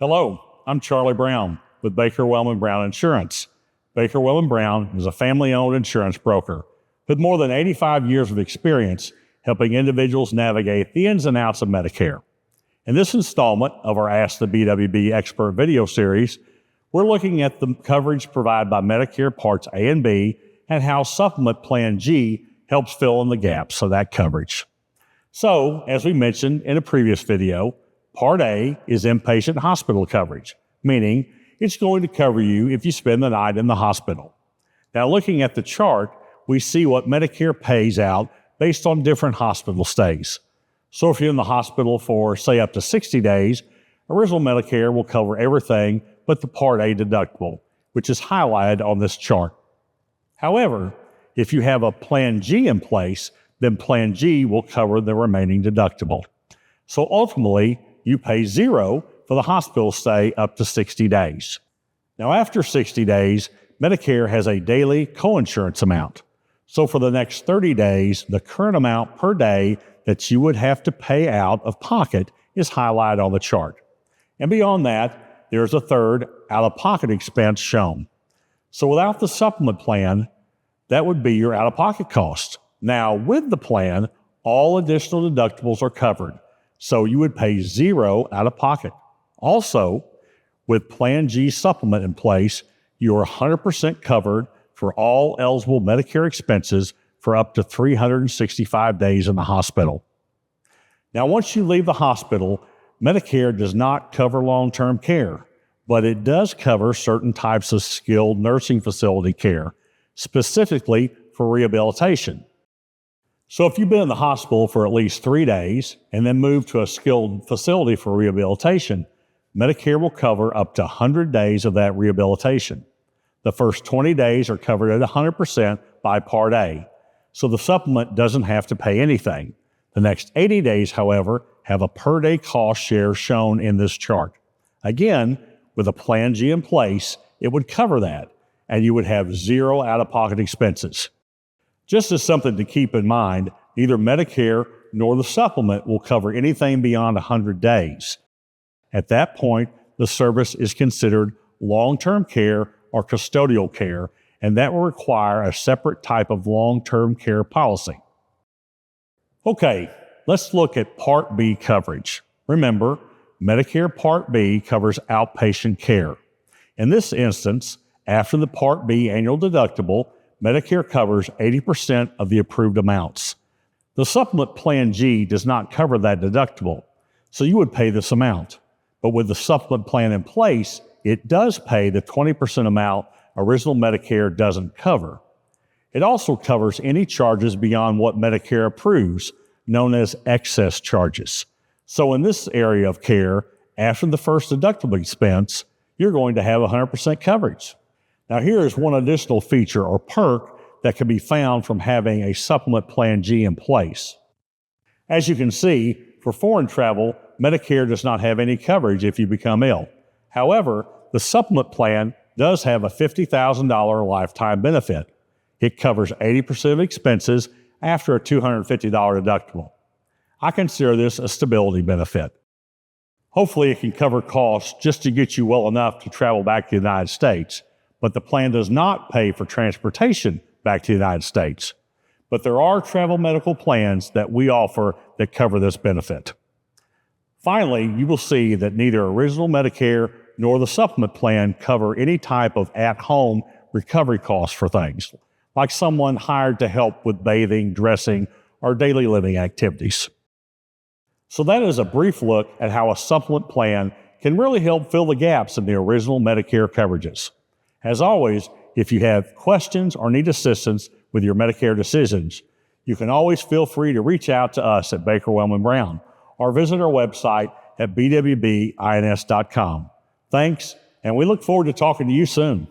Hello, I'm Charlie Brown with Baker-Welman Brown Insurance. Baker-Welman Brown is a family-owned insurance broker with more than 85 years of experience helping individuals navigate the ins and outs of Medicare. In this installment of our Ask the BWB Expert video series, we're looking at the coverage provided by Medicare Parts A and B and how Supplement Plan G helps fill in the gaps of that coverage. So, as we mentioned in a previous video, Part A is inpatient hospital coverage, meaning it's going to cover you if you spend the night in the hospital. Now, looking at the chart, we see what Medicare pays out based on different hospital stays. So if you're in the hospital for, say, up to 60 days, original Medicare will cover everything but the Part A deductible, which is highlighted on this chart. However, if you have a Plan G in place, then Plan G will cover the remaining deductible. So ultimately, you pay zero for the hospital stay up to 60 days. Now, after 60 days, Medicare has a daily coinsurance amount. So for the next 30 days, the current amount per day that you would have to pay out of pocket is highlighted on the chart. And beyond that, there's a third out-of-pocket expense shown. So without the supplement plan, that would be your out-of-pocket cost. Now, with the plan, all additional deductibles are covered, so you would pay zero out-of-pocket. Also, with Plan G supplement in place, you are 100% covered for all eligible Medicare expenses for up to 365 days in the hospital. Now, once you leave the hospital, Medicare does not cover long-term care, but it does cover certain types of skilled nursing facility care, specifically for rehabilitation. So if you've been in the hospital for at least 3 days and then moved to a skilled facility for rehabilitation, Medicare will cover up to 100 days of that rehabilitation. The first 20 days are covered at 100% by Part A, so the supplement doesn't have to pay anything. The next 80 days, however, have a per-day cost share shown in this chart. Again, with a Plan G in place, it would cover that, and you would have zero out-of-pocket expenses. Just as something to keep in mind, neither Medicare nor the supplement will cover anything beyond 100 days. At that point, the service is considered long-term care or custodial care, and that will require a separate type of long-term care policy. Okay, let's look at Part B coverage. Remember, Medicare Part B covers outpatient care. In this instance, after the Part B annual deductible, Medicare covers 80% of the approved amounts. The Supplement Plan G does not cover that deductible, so you would pay this amount. But with the supplement plan in place, it does pay the 20% amount original Medicare doesn't cover. It also covers any charges beyond what Medicare approves, known as excess charges. So in this area of care, after the first deductible expense, you're going to have 100% coverage. Now here is one additional feature or perk that can be found from having a Supplement Plan G in place. As you can see, for foreign travel, Medicare does not have any coverage if you become ill. However, the supplement plan does have a $50,000 lifetime benefit. It covers 80% of expenses after a $250 deductible. I consider this a stability benefit. Hopefully it can cover costs just to get you well enough to travel back to the United States, but the plan does not pay for transportation back to the United States. But there are travel medical plans that we offer that cover this benefit. Finally, you will see that neither original Medicare nor the supplement plan cover any type of at-home recovery costs for things, like someone hired to help with bathing, dressing, or daily living activities. So that is a brief look at how a supplement plan can really help fill the gaps in the original Medicare coverages. As always, if you have questions or need assistance with your Medicare decisions, you can always feel free to reach out to us at Baker-Welman Brown or visit our website at bwbins.com. Thanks, and we look forward to talking to you soon.